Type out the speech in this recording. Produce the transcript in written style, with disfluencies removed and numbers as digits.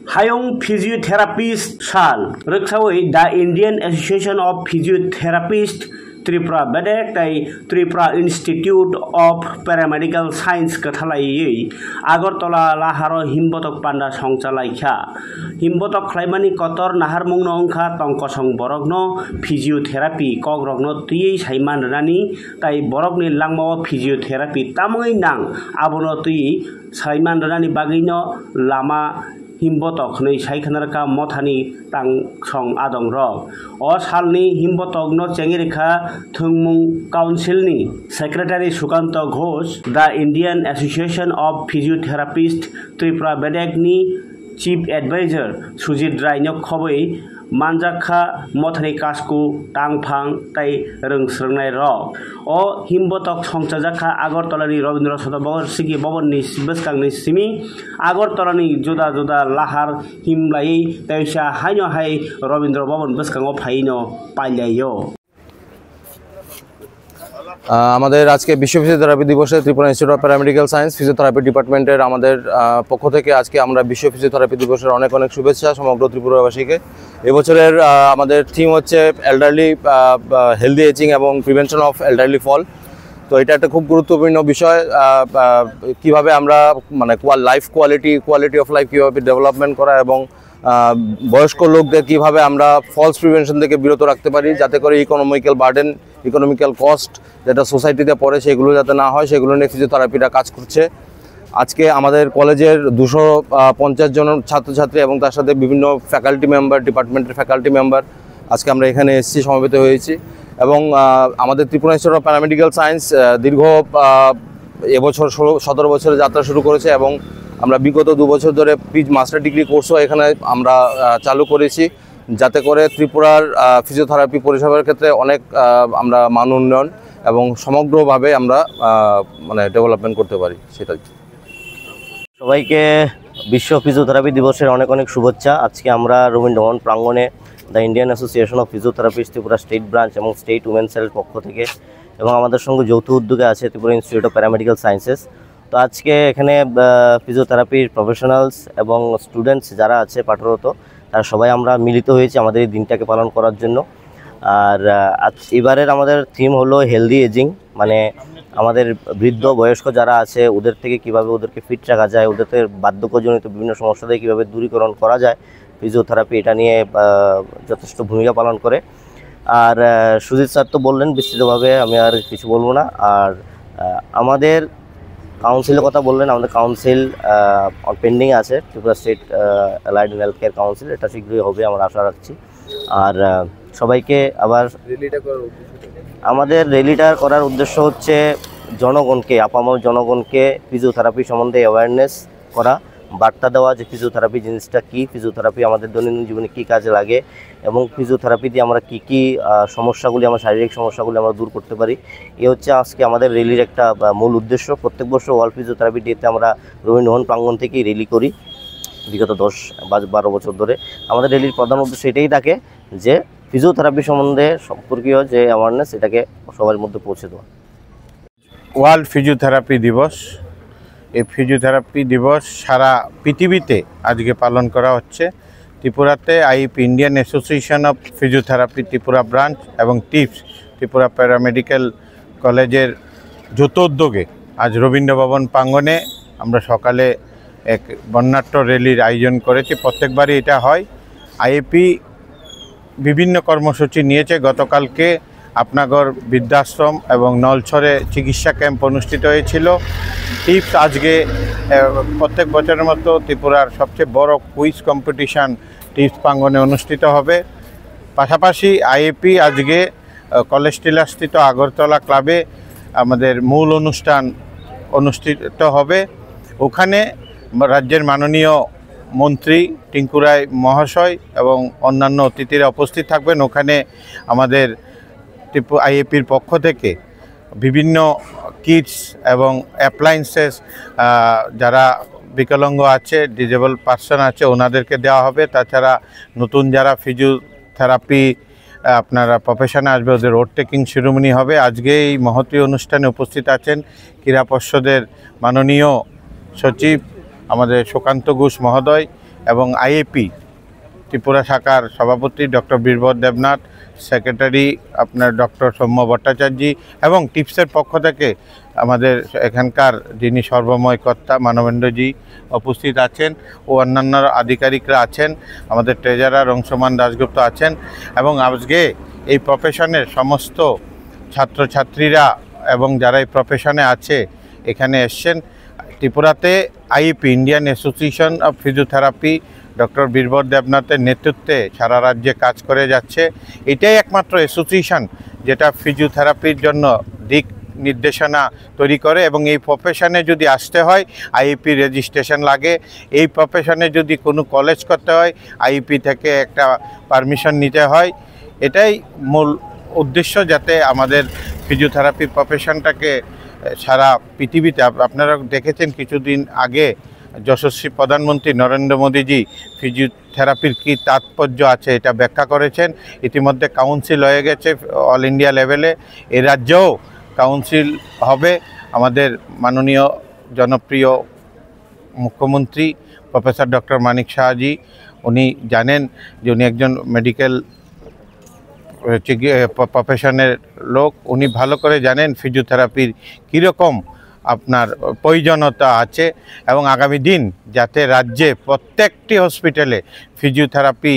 Hayong Physiotherapist Sal Rexaway the Indian Association of Physiotherapists Tripura Bedek tai Tripura Institute of Paramedical Science Kathalai Agartala Laharo Himbotok Panda Songchalaikha Himbotok Klaimani Kotor Nahar Mungnonkha Tongkosong Borogno Physiotherapy Kogrogno Tui Saiman Rani Tai Borogni Langmo Physiotherapy Tamoy Nang Abono Tui Saiman Rani Bagino Lama Himbotok nei saikhanarka mothani tang song adong rok o salni himbotok no chengirekha thungmung council ni secretary Sukanto Ghosh the Indian Association of Physiotherapists Tripura Bedek ni chief advisor Sujit Rai no khoboi manjakha mothani kasku tangphang tai rengsrngnai rok o himbotok songchajakha Agartalani Rabindra Sarobar Sigi Bhavan ni beskangni simi Agartalani juda juda lahar himlai taisa haino hai Rabindra Bhavan beskango phaino pailayo আমাদের আজকে বিশ্ব physiotherapy দিবসে Tripura institute of paramedical science physiotherapy ডিপার্টমেন্টের আমাদের পক্ষ থেকে আজকে আমরা বিশ্ব ফিজিওথেরাপি দিবসের অনেক অনেক শুভেচ্ছা সমগ্র ত্রিপুরাবাসীকে এবছরের আমাদের থিম হচ্ছে এল্ডারলি হেলদি এজিং এবং প্রিভেনশন অফ এল্ডারলি ফল তো এটা একটা খুব গুরুত্বপূর্ণ বিষয় কিভাবে আমরা মানে লাইফ কোয়ালিটি অফ লাইফ কিভাবে ডেভেলপমেন্ট করা এবং বয়স্ক লোকদের কিভাবে আমরা ফলস প্রিভেনশন থেকে বিরত রাখতে পারি যাতে করে ইকোনমিক্যাল বার্ডেন ইকোনমিক্যাল কস্ট যেটা সোসাইটিতে পড়ে সেগুলো যাতে না হয় সেগুলো নিয়ে ফিজিওথেরাপিটা কাজ করছে আজকে আমাদের কলেজের 250 জন ছাত্রছাত্রী এবং তার সাথে বিভিন্ন ফ্যাকাল্টি মেম্বার ডিপার্টমেন্টের ফ্যাকাল্টি মেম্বার আজকে আমরা এখানে এসেছি সমবেত হয়েছি এবং আমাদের Tripura institute of paramedical science দীর্ঘ এবছর 17 বছরের যাত্রা শুরু করেছে এবং আমরা বিগত 2 বছর ধরে মাস্টার ডিগ্রি কোর্সও এখানে আমরা চালু করেছি যাতে করে ত্রিপুরার ফিজিওথেরাপি পরিষেবার ক্ষেত্রে অনেক আমরা মান উন্নয়ন এবং সমগ্রভাবে আমরা মানে ডেভেলপমেন্ট করতে পারি সেটাই সবাইকে বিশ্ব ফিজিওথেরাপি দিবসের অনেক অনেক শুভেচ্ছা আজকে আমরা রবীন্দ্র ভবন প্রাঙ্গণে the Indian Association of physiotherapist Tripura state branch এবং স্টেট উমেন সেলের পক্ষ থেকে এবং আমাদের সঙ্গে যৌথ উদ্যোগে আছে Tripura institute of paramedical sciences তো আজকে এখানে ফিজিওথেরাপির প্রফেশনালস এবং স্টুডেন্টস যারা আছে পাঠরত তারা সবাই আমরা মিলিত হয়েছি আমাদের এই দিনটাকে পালন করার জন্য আর এবারের আমাদের থিম হলো হেলদি এজিং মানে আমাদের বৃদ্ধ বয়স্ক যারা আছে ওদের থেকে কিভাবে ওদেরকে ফিট রাখা যায় ওদের বার্ধক্যজনিত বিভিন্ন সমস্যা থেকে কীভাবে দূরীকরণ করা যায় ফিজিওথেরাপি এটা নিয়ে যথেষ্ট ভূমিকা পালন করে আর সুজিত স্যার তো বললেন বিস্তৃতভাবে আমি আর কিছু বলবো না আর আমাদের কাউন্সিলের কথা বললেন আমাদের কাউন্সিল পেন্ডিং আছে Tripura state allied health care council এটা শীঘ্রই হবে আমরা আশা রাখছি আর সবাইকে আবার আমাদের র্যালিটা করার উদ্দেশ্য হচ্ছে জনগণকে আপামর জনগণকে ফিজিওথেরাপি সম্বন্ধে অ্যাওয়ারনেস করা বার্তা দেওয়া যে ফিজিওথেরাপি জিনিসটা কী ফিজিওথেরাপি আমাদের দৈনন্দিন জীবনে কী কাজে লাগে এবং ফিজিওথেরাপি দিয়ে আমরা কী সমস্যাগুলি আমার শারীরিক সমস্যাগুলি আমরা দূর করতে পারি এ হচ্ছে আজকে আমাদের র্যালির একটা মূল উদ্দেশ্য প্রত্যেক বছর ওয়ার্ল্ড ফিজিওথেরাপি ডেতে আমরা রবীন্দ্র ভবন প্রাঙ্গণ থেকেই র্যালি করি বিগত 10-12 বছর ধরে আমাদের র্যালির প্রধান উদ্দেশ্য এটাই থাকে যে ফিজিওথেরাপি সম্বন্ধে সম্পর্কীয় যে অ্যাওয়ারনেস এটাকে সবার মধ্যে পৌঁছে দেওয়া ওয়ার্ল্ড ফিজিওথেরাপি দিবস এই ফিজিওথেরাপি দিবস সারা পৃথিবীতে আজকে পালন করা হচ্ছে ত্রিপুরাতে IP Indian Association of physiotherapy Tripura branch এবং টিপস ত্রিপুরা প্যারামেডিক্যাল কলেজের যৌথ উদ্যোগে আজ রবীন্দ্র ভবন প্রাঙ্গণে আমরা সকালে এক বর্ণাঢ্য র্যালির আয়োজন করেছি প্রত্যেকবারই এটা হয় আইপি বিভিন্ন কর্মসূচি নিয়েছে গতকালকে আপনাগড় বৃদ্ধাশ্রম এবং নলছড়ে চিকিৎসা ক্যাম্প অনুষ্ঠিত হয়েছিল টিপস আজকে প্রত্যেক বছরের মতো ত্রিপুরার সবচেয়ে বড় কুইজ কম্পিটিশান টিপস প্রাঙ্গণে অনুষ্ঠিত হবে পাশাপাশি আইএপি আজকে কলেজ টিলাস্থিত আগরতলা ক্লাবে আমাদের মূল অনুষ্ঠান অনুষ্ঠিত হবে ওখানে রাজ্যের মাননীয় মন্ত্রী টিঙ্কু রায় মহাশয় এবং অন্যান্য অতিথিরা উপস্থিত থাকবেন ওখানে আমাদের আইএপির পক্ষ থেকে বিভিন্ন কিটস এবং অ্যাপ্লায়েন্সেস যারা বিকলাঙ্গ আছে ডিজেবল পার্সন আছে ওনাদেরকে দেওয়া হবে তাছাড়া নতুন যারা ফিজিওথেরাপি আপনারা প্রফেশনে আসবে ওদের রোড টেকিং সেরেমনি হবে আজকে এই মহতী অনুষ্ঠানে উপস্থিত আছেন ক্রীড়া পর্ষদের মাননীয় সচিব আমাদের সুকান্ত ঘোষ মহোদয় এবং আইএপি ত্রিপুরা শাখার সভাপতি ডক্টর বীরবর দেবনাথ, সেক্রেটারি আপনার ডক্টর সৌম্য ভট্টাচার্য এবং টিপসের পক্ষ থেকে আমাদের এখানকার যিনি সর্বময় কর্তা মানবেন্দ্রজি উপস্থিত আছেন ও অন্যান্য আধিকারিকরা আছেন, আমাদের ট্রেজারার অংশমান দাশগুপ্ত আছেন এবং আজকে এই প্রফেশনের সমস্ত ছাত্রছাত্রীরা এবং যারা এই প্রফেশনে আছে এখানে এসছেন। ত্রিপুরাতে IEP Indian Association of physiotherapy doctor Birbar দেবনাথের নেতৃত্বে সারা রাজ্যে কাজ করে যাচ্ছে। এটাই একমাত্র অ্যাসোসিয়েশন যেটা ফিজিওথেরাপির জন্য দিক নির্দেশনা তৈরি করে এবং এই প্রফেশনে যদি আসতে হয় আইইপি রেজিস্ট্রেশন লাগে। এই প্রফেশনে যদি কোনো কলেজ করতে হয় আইইপি থেকে একটা পারমিশন নিতে হয়। এটাই মূল উদ্দেশ্য, যাতে আমাদের ফিজিওথেরাপি প্রফেশনটাকে সারা পৃথিবীতে, আপনারা দেখেছেন কিছুদিন আগে যশস্বী প্রধানমন্ত্রী নরেন্দ্র মোদীজি ফিজিওথেরাপির কী তাৎপর্য আছে এটা ব্যাখ্যা করেছেন। ইতিমধ্যে কাউন্সিল হয়ে গেছে অল ইন্ডিয়া লেভেলে, এ রাজ্যেও কাউন্সিল হবে। আমাদের মাননীয় জনপ্রিয় মুখ্যমন্ত্রী প্রফেসর ডক্টর মানিক সাহাজি, উনি জানেন যে উনি একজন মেডিকেল প্রফেশনের লোক, উনি ভালো করে জানেন ফিজিওথেরাপির কীরকম আপনার প্রয়োজনীয়তা আছে এবং আগামী দিন যাতে রাজ্যে প্রত্যেকটি হসপিটালে ফিজিওথেরাপি